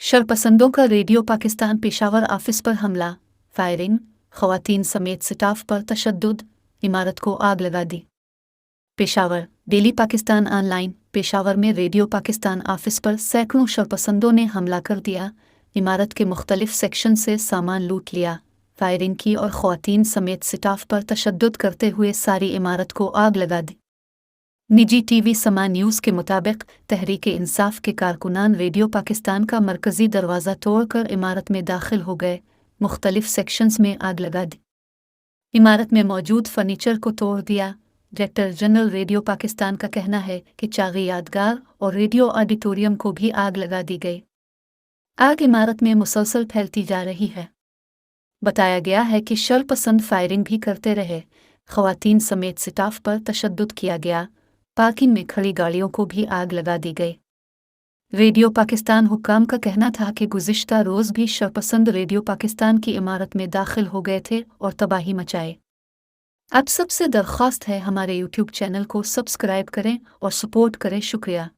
शरपसंदों का radio Pakistan Peshawar office पर हमला, फायरिंग, खवातीन समेत स्टाफ पर तशद्दुद, इमारत को आग लगा दी। Peshawar, daily Pakistan online. पेशावर में रेडियो पाकिस्तान ऑफिस पर सैकड़ों शरपसंदों ने हमला कर दिया, इमारत के मुख्तलिफ सेक्शन से सामान लूट लिया, फायरिंग की और खवातीन समेत स्टाफ पर तशद्दुद करते हुए सारी इमारत को आग लगा दी। निजी टीवी समा न्यूज़ के मुताबिक तहरीक इंसाफ के कारकुनान रेडियो पाकिस्तान का मरकजी दरवाज़ा तोड़कर इमारत में दाखिल हो गए, मुख्तलिफ सेक्शंस में आग लगा दी। इमारत में मौजूद फर्नीचर को तोड़ दिया। डायरेक्टर जनरल रेडियो पाकिस्तान का कहना है कि चागी यादगार और रेडियो ऑडिटोरियम को भी आग लगा दी गई। आग इमारत में मुसलसल फैलती जा रही है। बताया गया है कि शरपसंद फायरिंग भी करते रहे, खवातीन समेत स्टाफ पर तशद्दुद किया गया, पार्किंग में खड़ी गाड़ियों को भी आग लगा दी गई। रेडियो पाकिस्तान हुक्काम का कहना था कि गुज़िश्ता रोज़ भी शरपसंद रेडियो पाकिस्तान की इमारत में दाखिल हो गए थे और तबाही मचाए। आप सबसे दरख्वास्त है हमारे यूट्यूब चैनल को सब्सक्राइब करें और सपोर्ट करें। शुक्रिया।